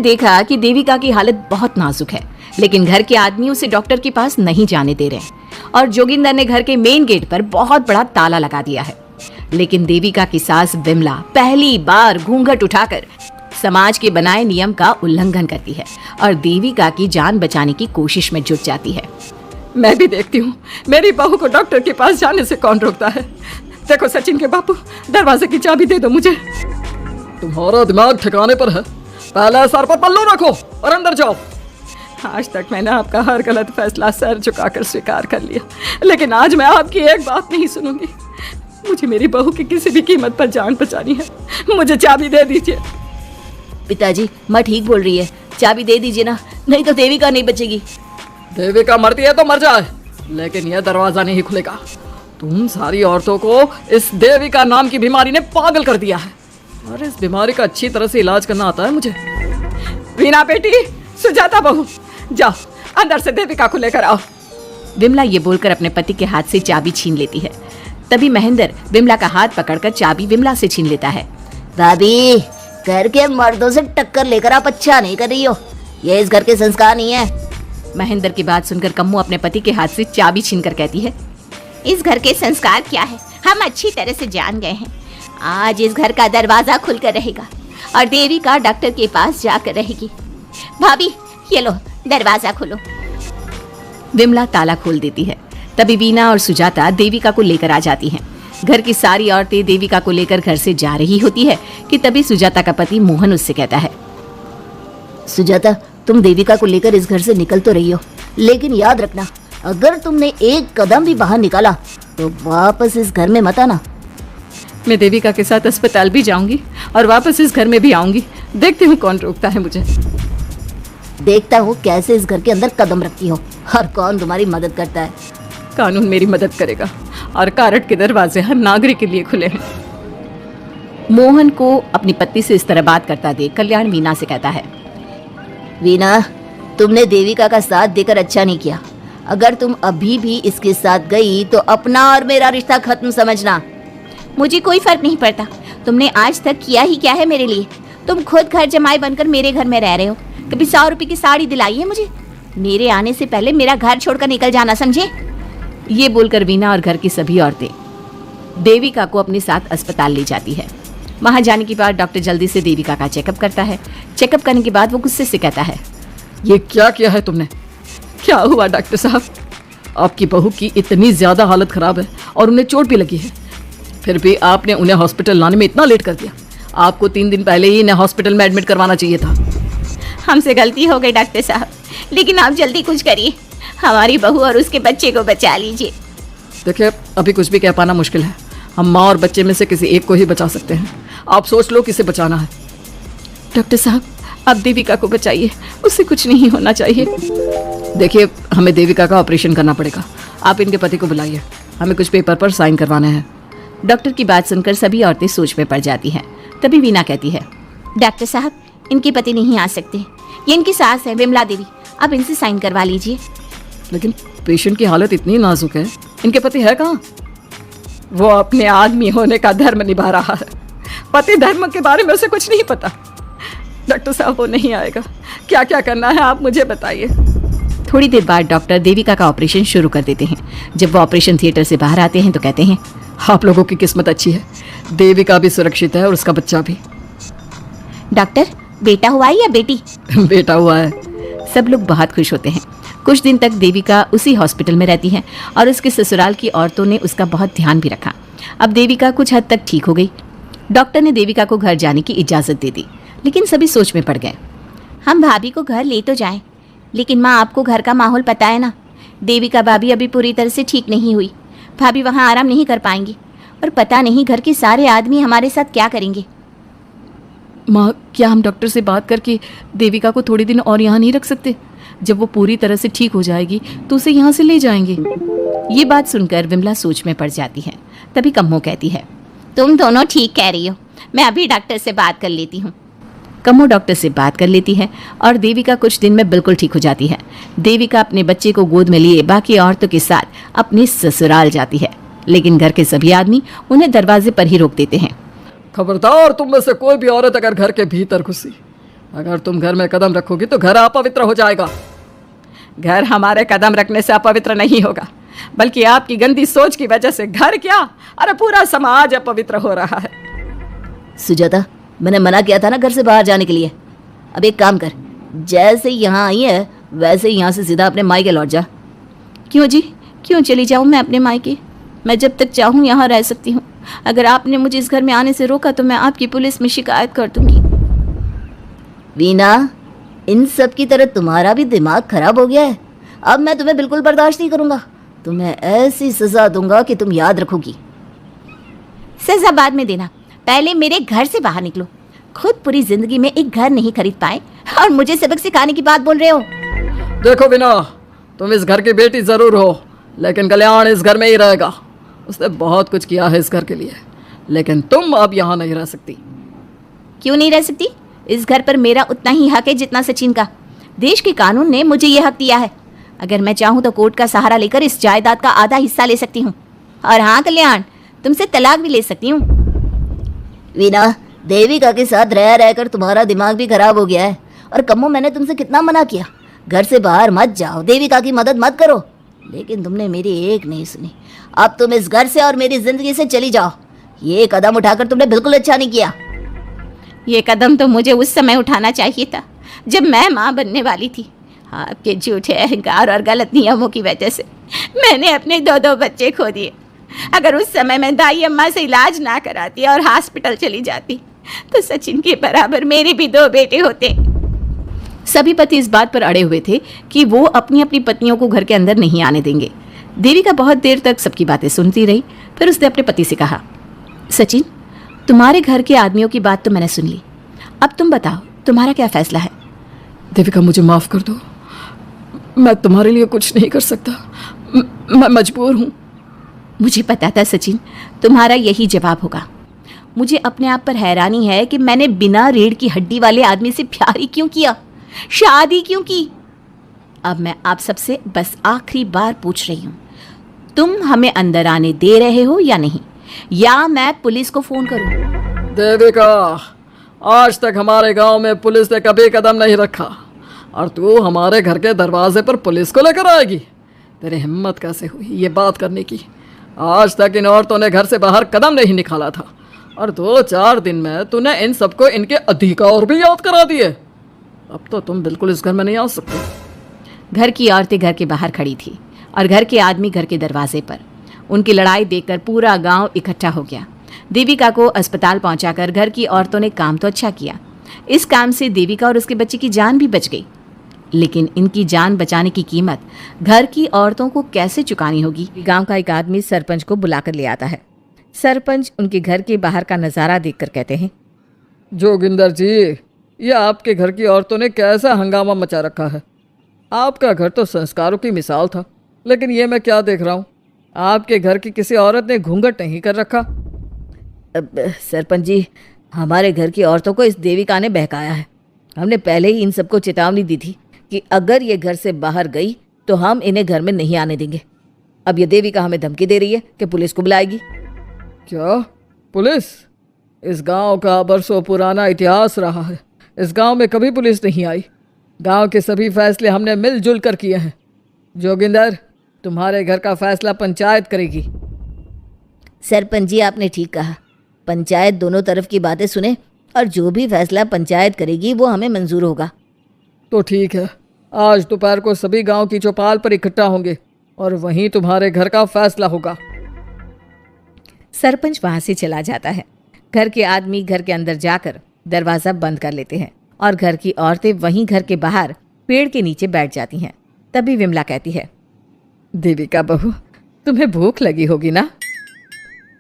देखा कि देविका की हालत बहुत नाजुक है, लेकिन घर के आदमी उसे डॉक्टर के पास नहीं जाने दे रहे हैं और जोगिंदर ने घर के मेन गेट पर बहुत बड़ा ताला लगा दिया है। लेकिन देविका की सास विमला पहली बार घूंघट उठाकर समाज के बनाए नियम का उल्लंघन करती है और देविका की जान बचाने की कोशिश में जुट जाती है। मैं भी देखती हूँ मेरी बहू को डॉक्टर के पास जाने से कौन रोकता है। देखो सचिन के बापू, दरवाजे की चाबी दे दो मुझे। तुम्हारा दिमाग ठिकाने पर है, पहले सर पर पल्लू रखो और अंदर जाओ। आज तक मैंने आपका हर गलत फैसला सर झुकाकर स्वीकार कर लिया, लेकिन आज मैं आपकी एक बात नहीं सुनूंगी। मुझे मेरी बहू की किसी भी कीमत पर जान बचानी है। मुझे चाबी दे दीजिए। पिताजी, माँ ठीक बोल रही है, चाबी दे दीजिए ना, नहीं तो देविका नहीं बचेगी। देविका मरती है तो मर जाए, लेकिन यह दरवाजा नहीं खुलेगा। तुम सारी औरतों को इस देविका नाम की बीमारी ने पागल कर दिया है और इस बीमारी का अच्छी तरह से इलाज करना आता है मुझे। वीना बेटी, सुजाता बहू, जाओ अंदर से देविका को लेकर आओ। विमला ये बोलकर अपने पति के हाथ से चाबी छीन लेती है। तभी महेंद्र विमला का हाथ पकड़कर चाबी विमला से छीन लेता है। भाभी, घर के मर्दों से टक्कर लेकर आप अच्छा नहीं कर रही हो, ये इस घर के संस्कार नहीं है। महेंद्र की बात सुनकर कम्मू अपने पति के हाथ से चाबी छीनकर कहती है, इस घर के संस्कार क्या है हम अच्छी तरह से जान गए हैं। आज इस घर का दरवाजा खुलकर रहेगा और देविका डॉक्टर के पास जाकर रहेगी। भाभी, ये लो दरवाजा खोलो। विमला ताला खोल देती है। तभी वीना और सुजाता देविका को लेकर आ जाती हैं। घर की सारी औरतें देविका को लेकर घर से जा रही होती है कि तभी सुजाता का पति मोहन उससे कहता है, सुजाता, तुम देविका को लेकर इस घर से निकल तो रही हो, लेकिन याद रखना, अगर तुमने एक कदम भी बाहर निकाला तो वापस इस घर में मत आना। मैं देविका के साथ अस्पताल भी जाऊंगी और वापस इस घर में भी आऊंगी। देखती हूँ कौन रोकता है मुझे। देखता हूँ कैसे इस घर के अंदर कदम रखती हो और कौन तुम्हारी मदद करता है। कानून मेरी मदद करेगा और कारट के दरवाजे हर नागरिक के लिए खुले हैं। मोहन को अपनी पत्नी से इस तरह बात करता देख कल्याण वीना से कहता है, वीना, तुमने देविका का साथ देकर अच्छा नहीं किया। अगर तुम अभी भी इसके साथ गई तो अपना और मेरा रिश्ता खत्म समझना। मुझे कोई फर्क नहीं पड़ता, तुमने आज तक किया ही क्या है मेरे लिए। तुम खुद घर जमाई बनकर मेरे घर में रह रहे हो, कभी 100 रुपए की साड़ी दिलाई है मुझे। मेरे आने से पहले मेरा घर छोड़कर निकल जाना, समझे। ये बोलकर वीना और घर की सभी औरतें देविका को अपने साथ अस्पताल ले जाती है। वहां जाने के बाद डॉक्टर जल्दी से देविका का चेकअप करता है। चेकअप करने के बाद वो गुस्से से कहता है, ये क्या किया है तुमने? क्या हुआ डॉक्टर साहब? आपकी बहू की इतनी ज्यादा हालत खराब है और उन्हें चोट भी लगी है, फिर भी आपने उन्हें हॉस्पिटल लाने में इतना लेट कर दिया। आपको 3 दिन पहले ही इन्हें हॉस्पिटल में एडमिट करवाना चाहिए था। हमसे गलती हो गई डॉक्टर साहब, लेकिन आप जल्दी कुछ करिए, हमारी बहू और उसके बच्चे को बचा लीजिए। देखिए, अभी कुछ भी कह पाना मुश्किल है। हम माँ और बच्चे में से किसी एक को ही बचा सकते हैं। आप सोच लो किसे बचाना है। डॉक्टर साहब, आप देविका को बचाइए, उससे कुछ नहीं होना चाहिए। देखिए, हमें देविका का ऑपरेशन करना पड़ेगा। आप इनके पति को बुलाइए, हमें कुछ पेपर पर साइन करवाने हैं। डॉक्टर की बात सुनकर सभी औरतें सोच में पड़ जाती हैं। तभी वीना कहती है, डॉक्टर साहब, इनके पति नहीं आ सकते, ये इनकी सास है विमला देवी, आप इनसे साइन करवा लीजिए। लेकिन पेशेंट की हालत इतनी नाजुक है, इनके पति है कहाँ? वो अपने आदमी होने का धर्म निभा रहा है। पति धर्म के बारे में उसे कुछ नहीं पता। डॉक्टर साहब, वो नहीं आएगा। क्या क्या करना है आप मुझे बताइए। थोड़ी देर बाद डॉक्टर देविका का ऑपरेशन शुरू कर देते हैं। जब वो ऑपरेशन थिएटर से बाहर आते हैं तो कहते हैं, आप लोगों की किस्मत अच्छी है, देविका भी सुरक्षित है और उसका बच्चा भी। डॉक्टर, बेटा हुआ है या बेटी? बेटा हुआ है। सब लोग बहुत खुश होते हैं। कुछ दिन तक देविका उसी हॉस्पिटल में रहती है और उसके ससुराल की औरतों ने उसका बहुत ध्यान भी रखा। अब देविका कुछ हद तक ठीक हो गई। डॉक्टर ने देविका को घर जाने की इजाज़त दे दी, लेकिन सभी सोच में पड़ गए। हम भाभी को घर ले तो जाएं, लेकिन माँ, आपको घर का माहौल पता है ना, देविका भाभी अभी पूरी तरह से ठीक नहीं हुई। भाभी वहाँ आराम नहीं कर पाएंगी और पता नहीं घर के सारे आदमी हमारे साथ क्या करेंगे। माँ, क्या हम डॉक्टर से बात करके देविका को थोड़े दिन और यहाँ नहीं रख सकते? जब वो पूरी तरह से ठीक हो जाएगी तो उसे यहाँ से ले जाएंगे। ये बात सुनकर विमला सोच में पड़ जाती है। तभी कम्मो कहती है, तुम दोनों ठीक कह रही हो, मैं अभी डॉक्टर से बात कर लेती हूँ। कम्मो डॉक्टर से बात कर लेती है और देविका कुछ दिन में बिल्कुल ठीक हो जाती है। देविका अपने बच्चे को गोद में लिए बाकी औरतों के साथ अपने ससुराल जाती है, लेकिन घर के सभी आदमी उन्हें दरवाजे पर ही रोक देते हैं। खबरदार, तुम में से कोई भी औरत अगर घर के भीतर घुसी अगर तुम घर में कदम रखोगी तो घर अपवित्र हो जाएगा। घर हमारे कदम रखने से अपवित्र नहीं होगा, बल्कि आपकी गंदी सोच की वजह से घर क्या, अरे पूरा समाज अपवित्र हो रहा है। सुजाता, मैंने मना किया था ना घर से बाहर जाने के लिए। अब एक काम कर, जैसे यहाँ आई है वैसे ही यहाँ से सीधा अपने मायके लौट जा। क्यों जी, क्यों चली जाऊँ मैं अपने मायके? मैं जब तक चाहूँ यहाँ रह सकती हूँ। अगर आपने मुझे इस घर में आने से रोका तो मैं आपकी पुलिस में शिकायत कर दूंगी। वीना, इन सब की तरह तुम्हारा भी दिमाग खराब हो गया है। अब मैं तुम्हें बिल्कुल बर्दाश्त नहीं करूंगा। तुम्हें ऐसी सजा दूंगा कि तुम याद रखोगी। सजा बाद में देना, पहले मेरे घर से बाहर निकलो। खुद पूरी जिंदगी में एक घर नहीं खरीद पाए और मुझे सबक सिखाने की बात बोल रहे हो। देखो वीना, तुम इस घर की बेटी जरूर हो, लेकिन कल्याण इस घर में ही रहेगा। उसने बहुत कुछ किया है इस घर के लिए, लेकिन तुम अब यहाँ नहीं रह सकती। क्यों नहीं रह सकती? इस घर पर मेरा उतना ही हक है जितना सचिन का। देश के कानून ने मुझे यह हक दिया है। अगर मैं चाहूँ तो कोर्ट का सहारा लेकर इस जायदाद का आधा हिस्सा ले सकती हूँ। और हाँ कल्याण, तुमसे तलाक भी ले सकती हूँ। वीना, देविका के साथ रह रहकर तुम्हारा दिमाग भी खराब हो गया है। और कम्मो, मैंने तुमसे कितना मना किया, घर से बाहर मत जाओ, देविका की मदद मत करो, लेकिन तुमने मेरी एक नहीं सुनी। अब तुम इस घर से और मेरी जिंदगी से चली जाओ। ये कदम उठाकर तुमने बिल्कुल अच्छा नहीं किया। ये कदम तो मुझे उस समय उठाना चाहिए था जब मैं माँ बनने वाली थी। आपके झूठे अहंकार और गलत नियमों की वजह से मैंने अपने 2 बच्चे खो दिए। अगर उस समय मैं दाई अम्मा से इलाज ना कराती और हॉस्पिटल चली जाती तो सचिन के बराबर मेरे भी 2 बेटे होते। सभी पति इस बात पर अड़े हुए थे कि वो अपनी अपनी पत्नियों को घर के अंदर नहीं आने देंगे। देविका बहुत देर तक सबकी बातें सुनती रही। फिर उसने अपने पति से कहा, सचिन, तुम्हारे घर के आदमियों की बात तो मैंने सुन ली, अब तुम बताओ तुम्हारा क्या फैसला है? देविका, मुझे माफ कर दो, मैं तुम्हारे लिए कुछ नहीं कर सकता, मैं मजबूर हूँ। मुझे पता था सचिन, तुम्हारा यही जवाब होगा। मुझे अपने आप पर हैरानी है कि मैंने बिना रीढ़ की हड्डी वाले आदमी से प्यार ही क्यों किया, शादी क्यों की। अब मैं आप सबसे बस आखिरी बार पूछ रही हूँ, तुम हमें अंदर आने दे रहे हो या नहीं, या मैं पुलिस को फोन करूं? देविका, आज तक हमारे गांव में पुलिस ने कभी कदम नहीं रखा और तू हमारे घर के दरवाजे पर पुलिस को लेकर आएगी? तेरी हिम्मत कैसे हुई ये बात करने की? आज तक इन औरतों ने घर से बाहर कदम नहीं निकाला था और 2-4 दिन में तूने इन सबको इनके अधिकार भी याद करा दिए। अब तो तुम बिल्कुल इस घर में नहीं आ सकते। घर की औरतें घर के बाहर खड़ी थी और घर के आदमी घर के दरवाजे पर। उनकी लड़ाई देखकर पूरा गांव इकट्ठा हो गया। देविका को अस्पताल पहुंचाकर घर की औरतों ने काम तो अच्छा किया। इस काम से देविका और उसके बच्चे की जान भी बच गई, लेकिन इनकी जान बचाने की कीमत घर की औरतों को कैसे चुकानी होगी? गांव का एक आदमी सरपंच को बुलाकर ले आता है। सरपंच उनके घर के बाहर का नज़ारा देखकर कहते हैं, जोगिंदर जी, ये आपके घर की औरतों ने कैसा हंगामा मचा रखा है। आपका घर तो संस्कारों की मिसाल था, लेकिन ये मैं क्या देख रहा हूँ, आपके घर की किसी औरत ने घूंघट नहीं कर रखा। सरपंच जी, हमारे घर की औरतों को इस देविका ने बहकाया है। हमने पहले ही इन सबको चेतावनी दी थी कि अगर ये घर से बाहर गई तो हम इन्हें घर में नहीं आने देंगे। अब ये देविका हमें धमकी दे रही है कि पुलिस को बुलाएगी। क्या पुलिस? इस गांव का बरसों पुराना इतिहास रहा है। इस गांव में कभी पुलिस नहीं आई। गांव के सभी फैसले हमने मिलजुल कर किए हैं। जोगिंदर, तुम्हारे घर का फैसला पंचायत करेगी। सरपंच जी, आपने ठीक कहा। पंचायत दोनों तरफ की बातें सुने और जो भी फैसला पंचायत करेगी वो हमें मंजूर होगा। तो ठीक है, आज दोपहर को सभी गांव की चौपाल पर इकट्ठा होंगे और वहीं तुम्हारे घर का फैसला होगा। सरपंच वहां से चला जाता है। घर के आदमी घर के अंदर जाकर दरवाज़ा बंद कर लेते हैं और घर की औरतें वहीं घर के बाहर पेड़ के नीचे बैठ जाती हैं। तभी विमला कहती है, देविका बहू, तुम्हें भूख लगी होगी ना?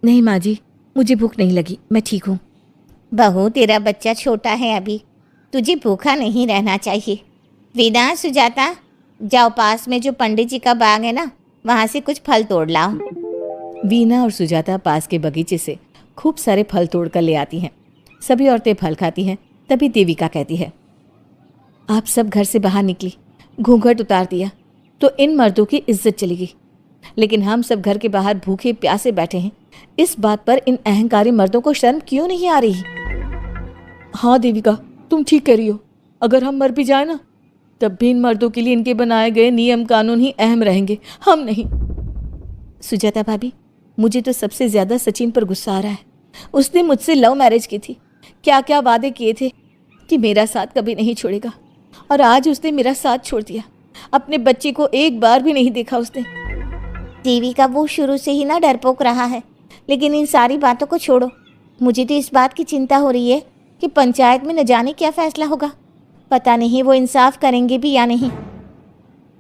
नहीं माँ जी, मुझे भूख नहीं लगी, मैं ठीक हूँ। बहू, तेरा बच्चा छोटा है अभी, तुझे भूखा नहीं रहना चाहिए। वीना, सुजाता, जाओ पास में जो पंडित जी का बाग है ना, वहाँ से कुछ फल तोड़ लाओ। वीना और सुजाता पास के बगीचे से खूब सारे फल तोड़ कर ले आती हैं। सभी औरतें फल खाती हैं। तभी देविका कहती है, आप सब घर से बाहर निकली, घूंघट उतार दिया तो इन मर्दों की इज्जत चली गई, लेकिन हम सब घर के बाहर भूखे प्यासे बैठे हैं। इस बात पर इन अहंकारी मर्दों को शर्म क्यों नहीं आ रही? हाँ देविका, तुम ठीक कह रही हो। अगर हम मर भी जाए ना, तब भी इन मर्दों के लिए इनके बनाए गए नियम कानून ही अहम रहेंगे, हम नहीं। सुजाता भाभी, मुझे तो सबसे ज़्यादा सचिन पर गुस्सा आ रहा है। उसने मुझसे लव मैरिज की थी, क्या क्या वादे किए थे कि मेरा साथ कभी नहीं छोड़ेगा, और आज उसने मेरा साथ छोड़ दिया। अपने बच्चे को एक बार भी नहीं देखा उसने। देवी का वो शुरू से ही ना डरपोक रहा है, लेकिन इन सारी बातों को छोड़ो। मुझे तो इस बात की चिंता हो रही है कि पंचायत में न जाने क्या फैसला होगा। पता नहीं वो इंसाफ करेंगे भी या नहीं।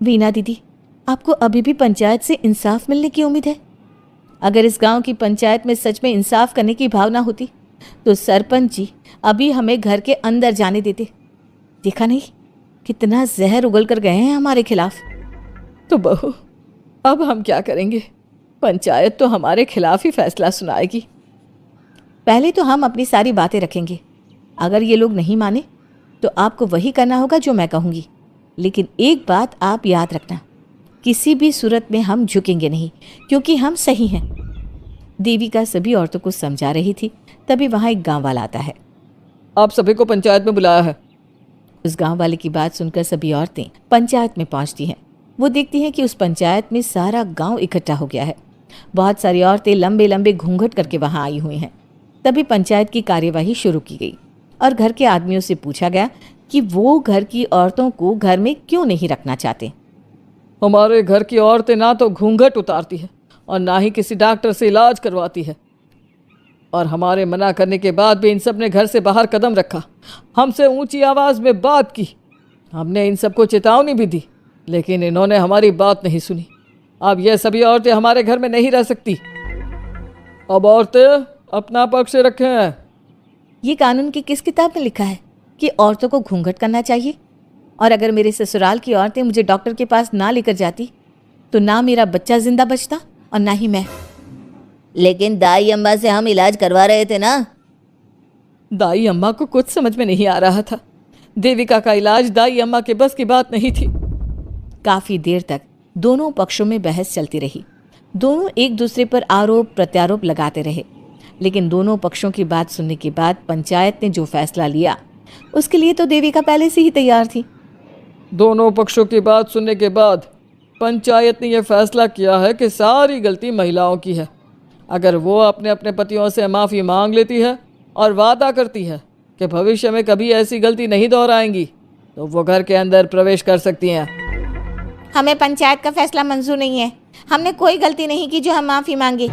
वीना दीदी, आपको अभी भी पंचायत से इंसाफ मिलने की उम्मीद है? अगर इस गांव की पंचायत में सच में इंसाफ करने की भावना होती तो सरपंच जी अभी हमें घर के अंदर जाने देते। देखा नहीं कितना जहर उगल कर गए हैं हमारे खिलाफ। तो बहू, अब हम क्या करेंगे? पंचायत तो हमारे खिलाफ ही फैसला सुनाएगी। पहले तो हम अपनी सारी बातें रखेंगे। अगर ये लोग नहीं माने तो आपको वही करना होगा जो मैं कहूँगी। लेकिन एक बात आप याद रखना, किसी भी सूरत में हम झुकेंगे नहीं, क्योंकि हम सही हैं। देविका सभी औरतों को समझा रही थी, तभी वहाँ एक गांव वाला आता है। आप सभी को पंचायत में बुलाया है। उस गांव वाले की बात सुनकर सभी औरतें पंचायत में पहुंचती हैं। वो देखती हैं कि उस पंचायत में सारा गांव इकट्ठा हो गया है। बहुत सारी औरतें लंबे लंबे घूंघट करके वहां आई हुई हैं। तभी पंचायत की कार्यवाही शुरू की गई और घर के आदमियों से पूछा गया कि वो घर की औरतों को घर में क्यों नहीं रखना चाहते। हमारे घर की औरतें ना तो घूंघट उतारती है और ना ही किसी डॉक्टर से इलाज करवाती है, और हमारे मना करने के बाद भी इन सब ने घर से बाहर कदम रखा, हमसे ऊंची आवाज़ में बात की। हमने इन सबको चेतावनी भी दी, लेकिन इन्होंने हमारी बात नहीं सुनी। अब ये सभी औरतें हमारे घर में नहीं रह सकती। अब औरतें अपना पक्ष रखें। ये कानून की किस किताब में लिखा है कि औरतों को घूंघट करना चाहिए? और अगर मेरे ससुराल की औरतें मुझे डॉक्टर के पास ना लेकर जाती तो ना मेरा बच्चा जिंदा बचता और ना ही मैं। लेकिन दाई अम्मा से हम इलाज करवा रहे थे ना। दाई अम्मा को कुछ समझ में नहीं आ रहा था। देविका का इलाज दाई अम्मा के बस की बात नहीं थी। काफी देर तक दोनों पक्षों में बहस चलती रही। दोनों एक दूसरे पर आरोप प्रत्यारोप लगाते रहे, लेकिन दोनों पक्षों की बात सुनने के बाद पंचायत ने जो फैसला लिया उसके लिए तो देविका पहले से ही तैयार थी। दोनों पक्षों की बात सुनने के बाद पंचायत ने यह फैसला किया है कि सारी गलती महिलाओं की है। अगर वो अपने अपने पतियों से माफ़ी मांग लेती है और वादा करती है कि भविष्य में कभी ऐसी गलती नहीं दोहराएंगी तो वो घर के अंदर प्रवेश कर सकती हैं। हमें पंचायत का फैसला मंजूर नहीं है। हमने कोई गलती नहीं की जो हम माफ़ी मांगे।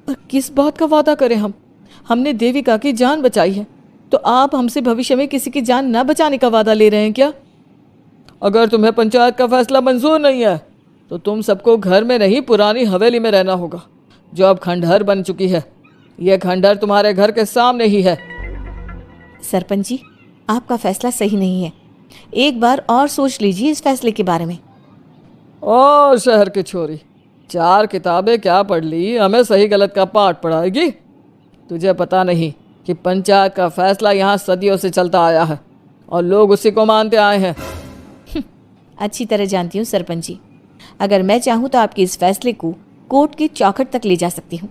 पर किस बात का वादा करें हम? हमने देविका की जान बचाई है, तो आप हमसे भविष्य में किसी की जान न बचाने का वादा ले रहे हैं क्या? अगर तुम्हें पंचायत का फैसला मंजूर नहीं है तो तुम सबको घर में नहीं पुरानी हवेली में रहना होगा, जो अब खंडहर बन चुकी है। यह खंडहर तुम्हारे घर के सामने ही है। सरपंच जी, आपका फैसला सही नहीं है। एक बार और सोच लीजिए इस फैसले के बारे में। ओ शहर की छोरी, 4 किताबें क्या पढ़ ली, हमें सही गलत का पाठ पढ़ाएगी? तुझे पता नहीं कि पंचायत का फैसला यहाँ सदियों से चलता आया है और लोग उसी को मानते आए हैं। अच्छी तरह जानती हूँ सरपंच जी। अगर मैं चाहूँ तो आपके इस फैसले को कोर्ट की चौखट तक ले जा सकती हूँ।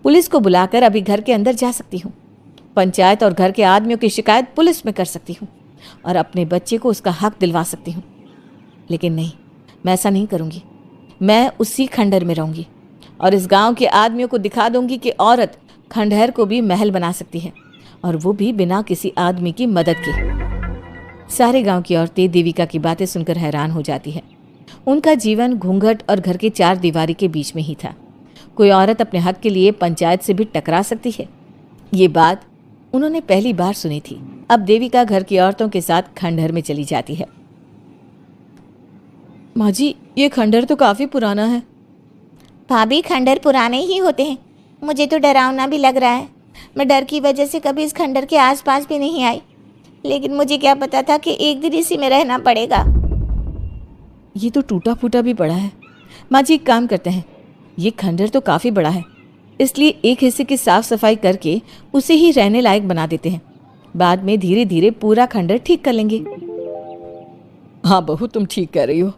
पुलिस को बुलाकर अभी घर के अंदर जा सकती हूँ। पंचायत और घर के आदमियों की शिकायत पुलिस में कर सकती हूँ और अपने बच्चे को उसका हक दिलवा सकती हूँ। लेकिन नहीं, मैं ऐसा नहीं करूँगी। मैं उसी खंडहर में रहूँगी और इस गांव के आदमियों को दिखा दूँगी कि औरत खंडहर को भी महल बना सकती है, और वो भी बिना किसी आदमी की मदद के। सारे गांव की औरतें देविका की बातें सुनकर हैरान हो जाती है। उनका जीवन घूंघट और घर के 4 दीवारी के बीच में ही था। कोई औरत अपने हक के लिए पंचायत से भी टकरा सकती है, ये बात उन्होंने पहली बार सुनी थी। अब देविका घर की औरतों के साथ खंडहर में चली जाती है। माँ जी, ये खंडहर तो काफ़ी पुराना है। भाभी, खंडहर पुराने ही होते हैं। मुझे तो डरावना भी लग रहा है। मैं डर की वजह से कभी इस खंडहर के आसपास भी नहीं आई, लेकिन मुझे क्या पता था कि एक दिन इसी में रहना पड़ेगा। ये तो टूटा फूटा भी पड़ा है। माँ जी, एक काम करते हैं, ये खंडहर तो काफ़ी बड़ा है, इसलिए एक हिस्से की साफ सफाई करके उसे ही रहने लायक बना देते हैं। बाद में धीरे धीरे पूरा खंडहर ठीक कर लेंगे। हाँ बहू, तुम ठीक कह रही हो।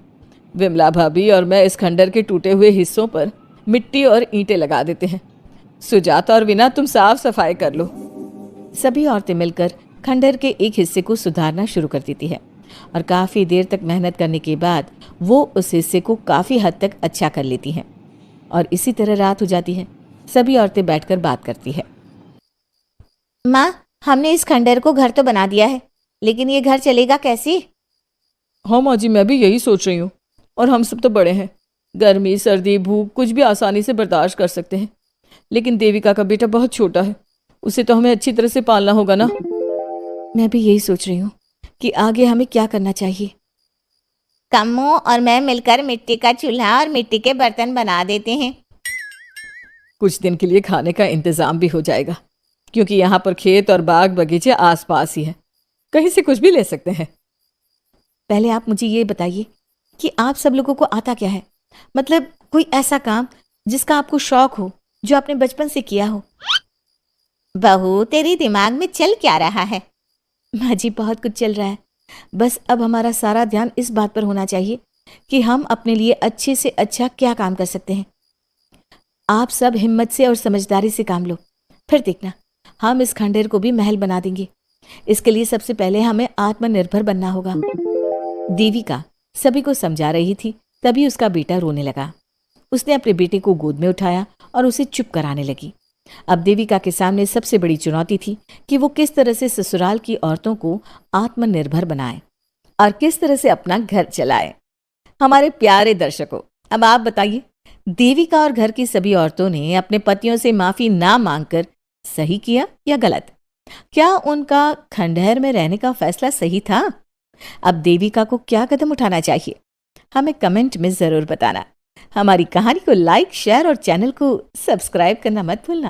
विमला भाभी और मैं इस खंडहर के टूटे हुए हिस्सों पर मिट्टी और ईंटें लगा देते हैं। सुजाता और वीना, तुम साफ सफाई कर लो। सभी औरतें मिलकर खंडहर के एक हिस्से को सुधारना शुरू कर देती है और काफ़ी देर तक मेहनत करने के बाद वो उस हिस्से को काफ़ी हद तक अच्छा कर लेती हैं। और इसी तरह रात हो जाती है। सभी औरतें बैठकर बात करती है। माँ, हमने इस खंडहर को घर तो बना दिया है, लेकिन ये घर चलेगा कैसे? हाँ माँ जी, मैं भी यही सोच रही हूँ। और हम सब तो बड़े हैं, गर्मी सर्दी भूख कुछ भी आसानी से बर्दाश्त कर सकते हैं। लेकिन देविका का बेटा बहुत छोटा है, उसे तो हमें अच्छी तरह से पालना होगा ना। मैं भी यही सोच रही हूँ कि आगे हमें क्या करना चाहिए। कम्मो और मैं मिलकर मिट्टी का चूल्हा और मिट्टी के बर्तन बना देते हैं। कुछ दिन के लिए खाने का इंतजाम भी हो जाएगा, क्योंकि यहाँ पर खेत और बाग बगीचे आसपास ही हैं, कहीं से कुछ भी ले सकते हैं। पहले आप मुझे ये बताइए कि आप सब लोगों को आता क्या है, मतलब कोई ऐसा काम जिसका आपको शौक हो, जो आपने बचपन से किया हो। बहू, तेरे दिमाग में चल क्या रहा है? माँ जी, बहुत कुछ चल रहा है। बस अब हमारा सारा ध्यान इस बात पर होना चाहिए कि हम अपने लिए अच्छे से अच्छा क्या काम कर सकते हैं। आप सब हिम्मत से और समझदारी से काम लो, फिर देखना हम इस खंडहर को भी महल बना देंगे। इसके लिए सबसे पहले हमें आत्मनिर्भर बनना होगा। देविका सभी को समझा रही थी, तभी उसका बेटा रोने लगा। उसने अपने बेटे को गोद में उठाया और उसे चुप कराने लगी। अब देविका के सामने सबसे बड़ी चुनौती थी कि वो किस तरह से ससुराल की औरतों को आत्मनिर्भर बनाए और किस तरह से अपना घर चलाए। हमारे प्यारे दर्शकों, अब आप बताइए, देविका और घर की सभी औरतों ने अपने पतियों से माफी ना मांगकर सही किया या गलत? क्या उनका खंडहर में रहने का फैसला सही था? अब देविका को क्या कदम उठाना चाहिए, हमें कमेंट में जरूर बताना। हमारी कहानी को लाइक, शेयर और चैनल को सब्सक्राइब करना मत भूलना।